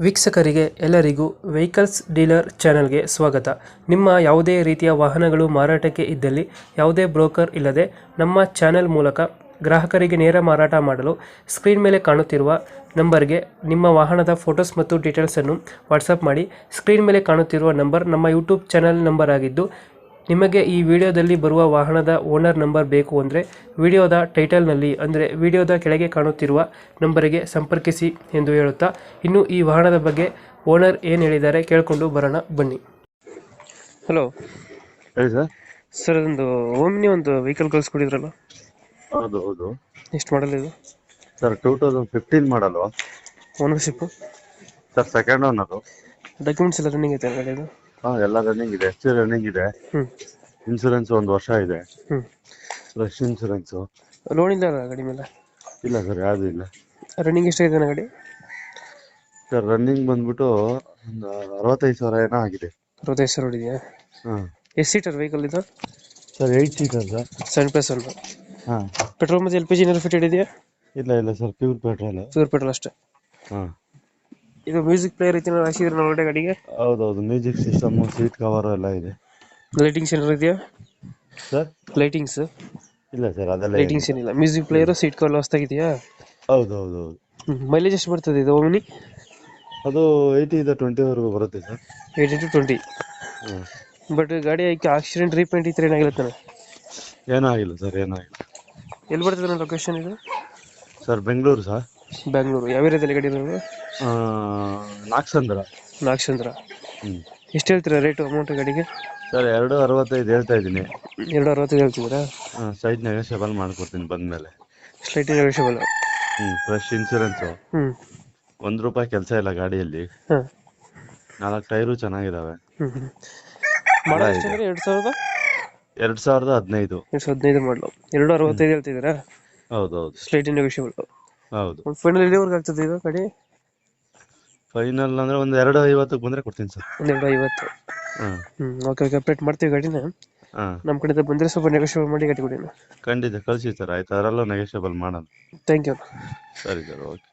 ವೀಕ್ಷಕರಿಗೆ ಎಲ್ಲರಿಗೂ vehicles dealer ಚಾನೆಲ್ಗೆ ಸ್ವಾಗತ. ನಿಮ್ಮ ಯಾವುದೇ ರೀತಿಯ ವಾಹನಗಳು ಮಾರಾಟಕ್ಕೆ ಇದ್ದಲ್ಲಿ ಯಾವುದೇ ಬ್ರೋಕರ್ ಇಲ್ಲದೆ ನಮ್ಮ ಚಾನೆಲ್ ಮೂಲಕ ಗ್ರಾಹಕರಿಗೆ ನೇರ ಮಾರಾಟ ಮಾಡಲು ಸ್ಕ್ರೀನ್ ಮೇಲೆ ಕಾಣುತ್ತಿರುವ ನಂಬರ್ಗೆ ನಿಮ್ಮ ವಾಹನದ ಫೋಟೋಸ್ ಮತ್ತು ಡೀಟೇಲ್ಸನ್ನು ವಾಟ್ಸಪ್ ಮಾಡಿ. ಸ್ಕ್ರೀನ್ ಮೇಲೆ ಕಾಣುತ್ತಿರುವ ನಂಬರ್ ನಮ್ಮ ಯೂಟ್ಯೂಬ್ ಚಾನೆಲ್ ನಂಬರ್ ಆಗಿದ್ದು, ನಿಮಗೆ ಈ ವಿಡಿಯೋದಲ್ಲಿ ಬರುವ ವಾಹನದ ಓನರ್ ನಂಬರ್ ಬೇಕು ಅಂದರೆ ವಿಡಿಯೋದ ಟೈಟಲ್ನಲ್ಲಿ ಅಂದರೆ ವಿಡಿಯೋದ ಕೆಳಗೆ ಕಾಣುತ್ತಿರುವ ನಂಬರಿಗೆ ಸಂಪರ್ಕಿಸಿ ಎಂದು ಹೇಳುತ್ತಾ, ಇನ್ನು ಈ ವಾಹನದ ಬಗ್ಗೆ ಓನರ್ ಏನು ಹೇಳಿದ್ದಾರೆ ಕೇಳಿಕೊಂಡು ಬರೋಣ ಬನ್ನಿ. ಹಲೋ ಹೇಳಿ ಸರ್. ಸರ್, ಒಂದು ಓಮ್ನಿ ಒಂದು ವೆಹಿಕಲ್ ಕಳಿಸ್ಕೊಡಿದ್ರಲ್ಲ, ಹೌದು ಹೌದು ಎಷ್ಟು ಮಾಡಲ್ ಇದು? ಸರ್ 2015 ಮಾಡಲು ownership sir, second owner. Documents ಎಲ್ಲ ರನ್ನಿಂಗ್ ಐತೆ ಗಾಡಿದು? ಎಲ್ಲ ರನ್ನಿಂಗ್ ಇದೆ, ಎಫ್ ಸಿ ರನ್ನಿಂಗ್ ಇದೆ, ಹ್ಞೂ ಇನ್ಸೂರೆನ್ಸ್ 1 ವರ್ಷ ಇದೆ, ಹ್ಞೂ ಫ್ರೆಶ್ ಇನ್ಸೂರೆನ್ಸು. ಲೋನ್ ಇಲ್ಲ ಗಾಡಿ ಮೇಲೆ? ಇಲ್ಲ ಸರ್, ಯಾವುದು ಇಲ್ಲ. ರನ್ನಿಂಗ್ ಎಷ್ಟಾಗಿದೆ ಗಾಡಿ? ಸರ್ ರನ್ನಿಂಗ್ ಬಂದ್ಬಿಟ್ಟು ಒಂದು 65,000 ಏನೋ ಆಗಿದೆ. 65,000 ಹೊಡಿದೆಯಾ? ಹಾಂ ಎಷ್ಟು ಸೀಟರ್ ವೆಹಿಕಲ್ ಇದು? Sir 8 seater sir. 7+1. ಹಾಂ. ಪೆಟ್ರೋಲ್ ಮತ್ತು LPG ಏನಾದ್ರು ಫಿಟ್ ಇದೆಯಾ? ಇಲ್ಲ ಇಲ್ಲ sir, pure petrol. Pure petrol ಅಷ್ಟೇ. ಹಾಂ. ಇದು ಮ್ಯೂಸಿಕ್ ಪ್ಲೇಯರ್ ಐತಿ ಹಾಕಿದ್ರೆ ಒಳಗಡೆ ಗಾಡಿಗೆ? ಹೌದೌದು, ಮ್ಯೂಸಿಕ್ ಸಿಸ್ಟಮು, ಸೀಟ್ ಕವರ್ ಎಲ್ಲ ಇದೆ. ಲೈಟಿಂಗ್ಸ್ ಏನಾದ್ರು ಇದೆಯಾ ಸರ್? ಲೈಟಿಂಗ್ಸ್? ಇಲ್ಲ ಸರ್, ಅದೆಲ್ಲ ಲೈಟಿಂಗ್ಸ್ ಏನಿಲ್ಲ. ಮ್ಯೂಸಿಕ್ ಪ್ಲೇಯರ್, ಸೀಟ್ ಕವರ್ ಹೊಸ್ದಾಗಿದೆಯಾ? ಹೌದು ಹೌದು ಹೌದು. ಮೈಲೇಜ್ ಎಷ್ಟು ಬರ್ತದೆ ಇದು ಓಮ್ನಿ? ಅದು 80 ಇಂದ 20 ವರೆಗೂ ಬರುತ್ತೆ ಸರ್. 18 to 20. ಹ್ಞೂ. ಬಟ್ ಗಾಡಿ ಆಕ್ಸಿಡೆಂಟ್ ರೀಪೇಂಟ್ ಈ ಥರ ಏನಾಗಿರುತ್ತೆ? ಏನೂ ಆಗಿಲ್ಲ ಸರ್, ಏನೂ ಆಗಿಲ್ಲ. ಎಲ್ಲಿ ಬರ್ತದೆ ನನ್ನ ಲೊಕೇಶನ್ ಇದು? Sir Bengaluru sir. ಬ್ಯಾಂಗ್ಳೂರು. ಯಾವ ಏರಿಯಾದಲ್ಲಿ ಗಾಡಿ ಇರೋದು? ನಾಗಸಂದ್ರ. ನಾಗಚಂದ್ರ. ಹ್ಞೂ. ಎಷ್ಟು ಹೇಳ್ತೀರಾ ರೇಟು ಅಮೌಂಟ್ ಗಾಡಿಗೆ? ಸರ್ 265 ಹೇಳ್ತಾ ಇದ್ದೀನಿ. 265 ಹೇಳ್ತಿದ್ದೀರಾ? ಸೈಡ್ ನೆಗೋಷಿಯಬಲ್ ಮಾಡ್ಕೊಡ್ತೀನಿ ಬಂದಮೇಲೆ. Slight negotiable. ಫ್ರೆಶ್ ಇನ್ಸೂರೆನ್ಸು, ಹ್ಞೂ. ₹1 ಕೆಲಸ ಇಲ್ಲ ಗಾಡಿಯಲ್ಲಿ. ಹಾಂ. 4 ಟೈರು ಚೆನ್ನಾಗಿದ್ದಾವೆ. ಹ್ಞೂ ಹ್ಞೂ. ಮಾಡಲ್ ಎಷ್ಟು ಅಂದರೆ 2015? 2015 ಮಾಡಲು. 265 ಹೇಳ್ತಿದ್ದೀರಾ? ಹೌದು ಹೌದು. Slight negotiable. ಹೌದು. ಫೈನಲ್ ಎಲ್ಲಿವರೆಗೆ ಆಗ್ತದೆ ಇದು ಗಾಡಿ? ಫೈನಲ್ ಅಂದರೆ ಒಂದು 250ಕ್ಕೆ ಬಂದರೆ ಕೊಡ್ತೀನಿ ಸರ್. 250. ಹಾಂ. ಓಕೆ ಓಕೆ, ಅಪ್ಡೇಟ್ ಮಾಡ್ತೀವಿ ಗಾಡಿನ. ಹಾಂ. ನಮ್ಮ ಕಡೆಯಿಂದ ಬಂದರೆ ಸ್ವಲ್ಪ ನೆಗೋಷಿಯಬಲ್ ಮಾಡಿ ಗಾಡಿ ಕೊಡಿ. ಖಂಡಿತ ಕಳಿಸಿ ಸರ್, ಆಯ್ತು, ಅದರಲ್ಲೂ ನೆಗೋಷಿಯಬಲ್ ಮಾಡೋಣ. Thank you. ಸರಿ ಸರ್, ಓಕೆ.